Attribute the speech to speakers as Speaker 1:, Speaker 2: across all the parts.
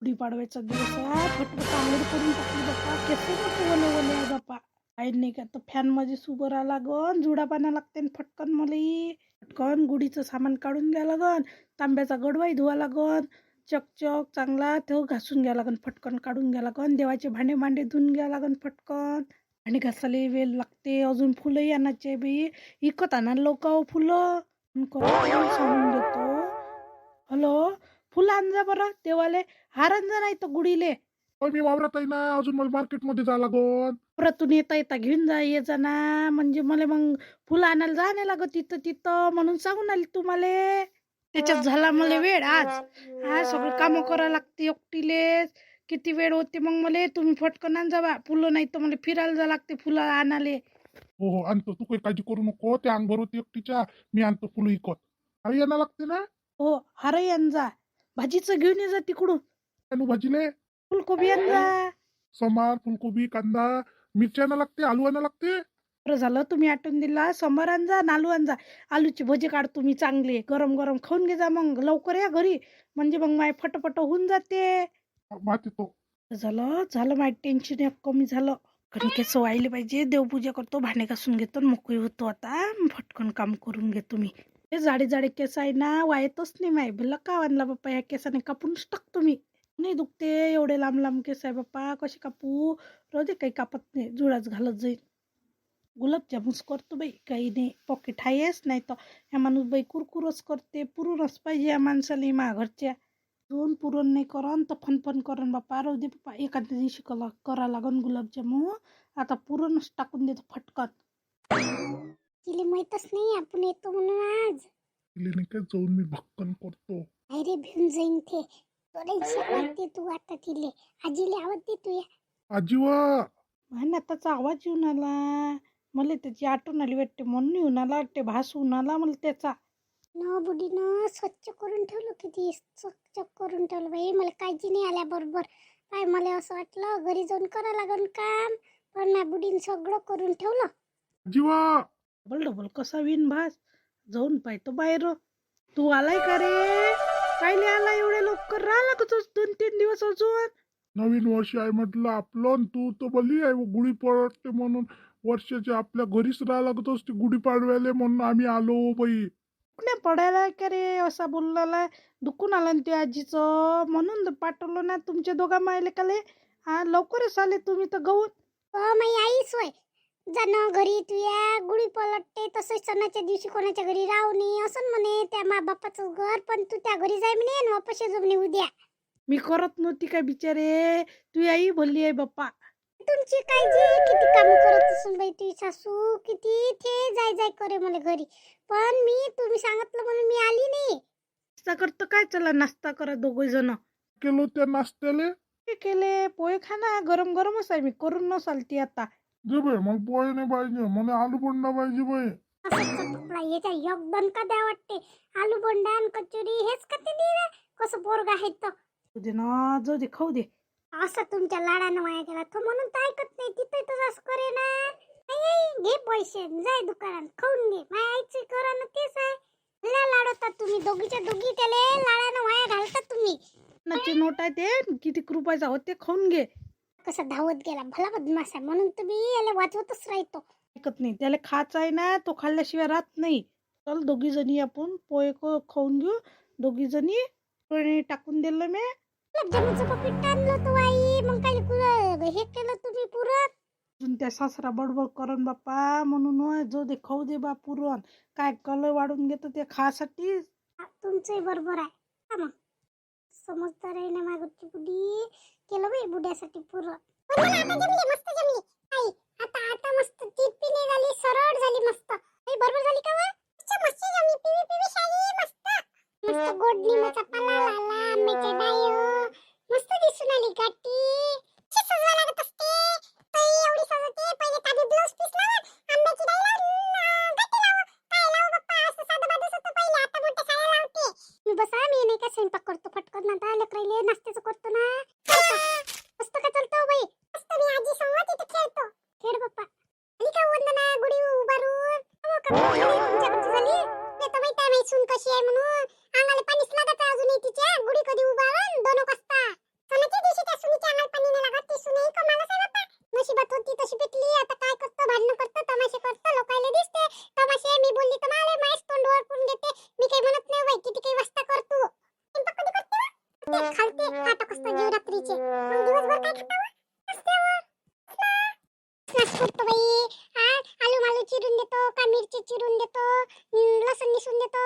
Speaker 1: गुढीपाडव्याचा दिवस आहे. फटफट आंघोळ करून टाकली बाप्पा. केस नको ओले ओले आहे बाप्पा. काही नाही का तर फॅन मध्ये उभं राहा लागन. जुडा पाण्या लागते फटकन मले. फटकन गुढीचं सामान काढून घ्या लागन. तांब्याचा गडवाही धुवा लागन. चकचक चांगला तो घासून घ्या लागन. फटकन काढून घ्या लागन. देवाचे भांडे भांडे धुवून घ्या लागन फटकन. आणि घासाले वेल लागते. अजून फुलंही आणायचे बाई. इकत आणा लोक फुलं सांगून देतो. हॅलो, फुलं आण जा बरं देवाले. हार आण जा नाही तर गुढीले.
Speaker 2: मी वावरात आहे ना, अजून मला मार्केटमध्ये जावं लागन.
Speaker 1: परतून येता येता घेऊन जा ये जा ना. म्हणजे मला मग फुलं आणायला जा नाही लागत तिथं तिथं म्हणून सांगून आली तुम्हाला. त्याच्यात झाला मला वेळ आज. आज सगळं कामं करायला लागते एकटीलेच. किती वेळ होते मग मला. तुम्ही फटकन आण जा बा फुलं. नाही तर मला फिरायला जा लागते फुलं आणाले.
Speaker 2: हो हो आणतो, तू काही काळजी करू नको. त्या अंग भरवते एकटीच्या. मी आणतो फुलं इकत. आई यांना लागते ना.
Speaker 1: हो, हारही आण जा. भाजीचं घेऊन ये जा तिकडून.
Speaker 2: आणू भाजीले.
Speaker 1: फुलकोबी आण जा.
Speaker 2: समार, फुलकोबी, कांदा, मिरच्या आणा लागते, आलू आणा लागते.
Speaker 1: बरं झालं तुम्ही आठवण दिला. सांबार आण जा, आलू आण जा. आलूची भजी काढ तुम्ही चांगले. गरम गरम खाऊन घे जा मग. लवकर या घरी. म्हणजे मग माय फटफट होऊन जाते.
Speaker 2: मात येतो.
Speaker 1: झालं झालं माझं टेन्शन एक कमी झालं. कणकेस व्हायला पाहिजे. देवपूजा करतो, भांडे घासून घेतो आणि मोकळी होतो आता. फटकन काम करून घेतो मी. हे जाडे जाडे केस आहे ना, वायतच नाही माय. भला का आणला बाप्पा या केसाने. कापूनच टाकतो मी. नाही दुखते एवढे लांब लांब केस आहे बाप्पा. कसे कापू. रोज काही कापत नाही. जुळाच घालत जाईल. गुलाबजामुनच करतो बाई. काही नाही पॉकेट आहेच. नाही तर ह्या माणूस बाई कुरकुरच करते. पुरूनच पाहिजे या माणसाला. मा घरच्या दोन पुरण नाही करन तर फनफन करन बाप्पा. राहू दे बाप्पा. एखाद्या दिवशी करा लागन गुलाबजामुन. आता पुरणच टाकून देतो फटकन.
Speaker 3: तिला माहीतच नाही आपण येतो म्हणून आज.
Speaker 2: नाही काय जाऊन मी भक्कन करतो.
Speaker 3: अरे भिऊन जाईन ते. टेन्शन वाटते तू आता तिले. आजीले आवडते तू या.
Speaker 2: आजीवा.
Speaker 1: ना त्याचा आवाज येऊन आला. मला त्याची आठवण आली वाटते. म्हणून येऊन आला वाटते. भास होऊन आला मला त्याचा.
Speaker 3: न बुडीनं स्वच्छ करून ठेवलं. किती चकचक करून ठेवलं बाई. मला काळजी नाही आल्या बरोबर. काय मला असं वाटलं घरी जाऊन करा लागन काम. पण ना बुडीनं सगळं करून ठेवलं.
Speaker 2: आजीवा.
Speaker 1: डबल डबल कसा विन भास. जाऊन पाहतो बाहेर. तू आलाय का रे. कायले आला एवढ्या लवकर. राहिला का तू 2-3 दिवस अजून.
Speaker 2: नवीन वर्ष आहे म्हटलं आपलं. आणि तू तर बली आहे गुढी पडते म्हणून. वर्षाच्या आपल्या घरीच राहा लागत असते गुढी पाडव्याले म्हणून आम्ही आलो बाई.
Speaker 1: दुखण्या पडायला का रे असा बोलला. दुखून आला ना ते आजीचं. म्हणून पाठवलं ना तुमच्या दोघा मायले काले. हा लवकरच आले तुम्ही तर गहून.
Speaker 3: माई आई सोय जाणं घरी तुया गुढी पलटते. तसंच सणाच्या दिवशी कोणाच्या घरी राहू नये असं म्हणे. त्या मा बापाचं घर. पण तू त्या घरी जाय म्हणे आणि वापस ये म्हणे उद्या.
Speaker 1: मी करत नव्हती काय बिचारे. तू आई बोलली आहे बाप्पा.
Speaker 3: तुमची काळजी. किती काम करत असून बाई तुझी सासू. किती थे जाय जाय करे मला घरी. पण मी तुम्ही सांगितलं म्हणून मी आली नाही.
Speaker 1: नाश्ता करतो काय. चला नाश्ता करा दोघे जण.
Speaker 2: केलो त्या नाश्त्याले.
Speaker 1: काय केले पोहे खा ना. गरम गरमच आहे. मी करून न चालती आता.
Speaker 2: जे बाई मग पोहे नाही पाहिजे मला. आलू बोंडा पाहिजे बाई.
Speaker 3: असं चटकला याच्या योगदान का द्या वाटते. आलू बोंडा आणि कचोरी हेच का ते दे. कसं पोरग आहे तर.
Speaker 1: जाऊ दे ना. जाऊ दे खाऊ दे.
Speaker 3: असं तुमच्या लाडानं वाया गेला तो म्हणून तर ऐकत नाही. तिथे तर असं करे ना. आई, घे पैसे जाय दुकानात खाऊन घे. माझ्या आईची करा ना तेच आहे. लय लाडवतात तुम्ही दोघीच्या दोघी. त्याले लाडानं वाया घालतात तुम्ही.
Speaker 1: नाची नोट आहे ते. किती रुपयाचा होते खाऊन घे.
Speaker 3: कसं धावत गेला भला बदमाश आहे. म्हणून तुम्ही याला वाचवतच राहतो.
Speaker 1: ऐकत नाही. त्याला खायचा आहे ना. तो खाल्ल्याशिवाय राहत नाही. चल दोघी जणी आपण पोहे खाऊन घेऊ. दोघी जणी टाकून दिलं मी.
Speaker 3: गुलाबजामुनचं पपीट आणलं तो आई. मग काय हे केलं तुम्ही पुरं.
Speaker 1: अजून त्या सासरा बडबड करन बाप्पा. म्हणून जो दे खाऊ दे बा पुरण. काय कलर वाढून घेतो ते खासाठी.
Speaker 3: तुमचंही बरोबर आहे. हा मग समजदार आहे ना मागची बुडी. केलं बाई बुड्यासाठी पुरं. पण मला आता जमली मस्त जमली. आई आता आता मस्त टिपी नाही झाली. सरळ झाली मस्त. आई बरोबर झाली का वा. मस्त जमली. पिवी पिवी शाली मस्त. मस्त गोड लिंबाचा पाला लाला. आंब्याचे डाय मस्त दिसून आली गाठी. कशी सजवा लागत असते. ताई एवढी सजवते. पहिले ताबी ब्लाउज पीस लावा. आंब्याची डाय लावा. गाठी लावा. काय लावा बाप्पा असं साधं बाधंच होतं पहिले. आता मोठ्या साड्या लावते. मी बसा मी नाही काय स्वयंपाक करतो फटकन. आता लेकराईले नाश्त्याचं करतो ना. मस्त का चालतो बाई. मस्त मी आजी संग तिथे खेळतो. खेळ बाप्पा. आणि काय वंदना गुढी उभारून. हो का तुमच्याकडची झाली. नाही तर माहिती आहे सून कशी आहे म्हणून. अंगाला पाणीच लागत अजूनही तिच्या. गुढी कधी उभारून 2 वाजता रात्रीचे मग दिवसभर काय खाता हो? रस्त्यावर नाच करतो बाई. आलू मालू चिरून देतो का मिरची चिरून देतो, लसूण निसून देतो,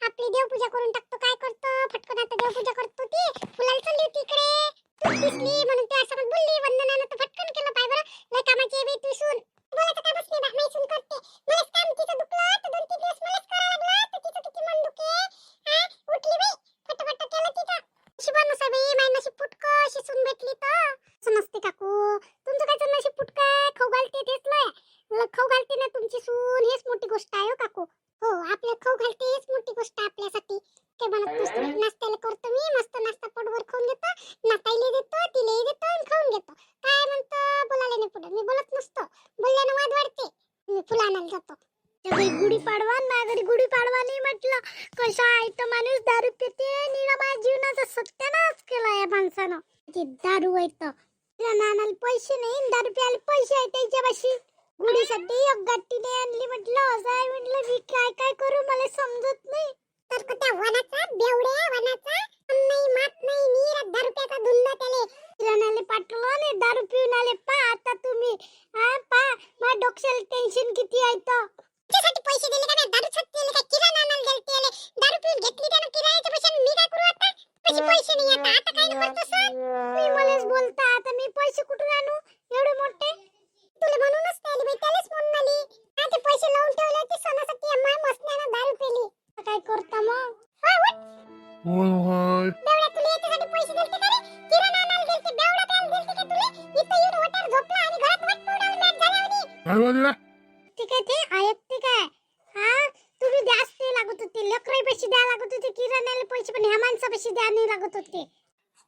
Speaker 3: आपली देवपूजा करून टाकतो. काय करतो फटकन आता देवपूजा करतो. ती फुलाला चालली होती इकडे, तू दिसली म्हणून ते असं बोलली. वंदनानं तर फटकन केलं. पाय बरं लय कामाची आहे बाई तू सून. बोलायचं कामच नाही बा, नाही सून करते. मलाच काम तिचं दुखलं तर 2-3 दिवस मलाच करावं लागलं तर तिचं किती मन दुखे. उठली बाई फटाफट केलं तिचं. शिवान नसा बाई माय नशीब फुटकं अशी सून भेटली तर. असं नसते काकू, तुमचं काय नशीब फुटकं आहे. खाऊ घालते तेच लय खाऊ घालते ना तुमची सून, हेच मोठी गोष्ट आहे हो काकू. हो आपल्या खाऊ घालते हेच मोठी गोष्ट आहे आपल्यासाठी. ते म्हणत नसतो नाश्त्याला करतो मी मस्त नाश्ता पोटभर खाऊन घेतो, नाताईले देतो, तिलेही देतो आणि खाऊन घेतो. काय म्हणतो बोलायला नाही पुढे, मी बोलत नसतो. बोलल्यानं वाद वाढते. मी फुलं आणायला जातो. गुढीपाडवा माझ्या घरी गुढीपाडवा नाही म्हटलं. कसा आहे तर माणूस दारू पिते. निळा माझ्या जीवनाचा सत्यानाश केला या माणसानं. ती दारू आहे तर तिला नानाला पैसे नाही, दारू प्यायला पैसे आहे त्याच्यापाशी. गुढीसाठी एक गाठी नाही आणली म्हटलं. असं आहे म्हटलं. मी काय काय करू मला समजत नाही. तर त्या वनाचा बेवड्या वनाचा नाही मात नाही नीर 10 रुपयाचा धुंदा त्याले किराणाले पाठवलं आणि दारू पिऊन आले. पा आता तुम्ही पा माझ्या डोक्याला टेन्शन किती आहे तर. त्यासाठी पैसे दिले का नाही, दारू छाती दिले का किराणा आणायला गेले त्याले. दारू पिऊन घेतली त्यानं किराण्याच्या पैशाने. मी काय करू आता, पैसे नाही आता. आता काय करतो सर, मी मलाच बोलता. आता मी पैसे कुठून आणू एवढे मोठे. तुला म्हणूनच आली बाई, त्यालाच म्हणून आली. ते पैसे लावून ठेवले होते सणासाठी. अम्मा मसण्यानं दारू पिली. काय करता मग.
Speaker 2: होय होय
Speaker 3: बेवड्या तुला याच्यासाठी पैसे दिलते का रे? किराणा आणायला गेलते, बेवडा प्यायला गेलते का तुला? इथं येऊन वटार झोपला आणि घरात वाट पडावं मॅच झाल्यावनी.
Speaker 2: काय वाजला?
Speaker 3: ठीक आहे ते ऐकते काय. तुम्ही द्यास ते लागत होते, लेकराई पैसे द्या लागत होते किराण्याला पैसे, पण ह्या माणसापाशी द्या नाही लागत होते.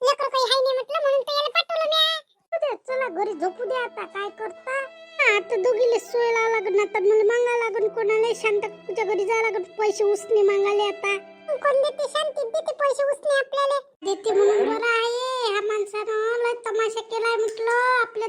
Speaker 3: लेकर काही हाय नाही म्हटलं म्हणून तर याला पाठवलं म्या. चला घरी झोपू द्या आता. काय करता आता दोघीले सोय लावा लागन. आता मला मागा लागन कोणाला. शांत काकूच्या घरी जावं लागन पैसे उसने मागाले. आता कोण देते? शांती देते पैसे उसने आपल्याला देते म्हणून बरं आहे. ह्या माणसानं लय तमाशा केलाय म्हटलं आपल्या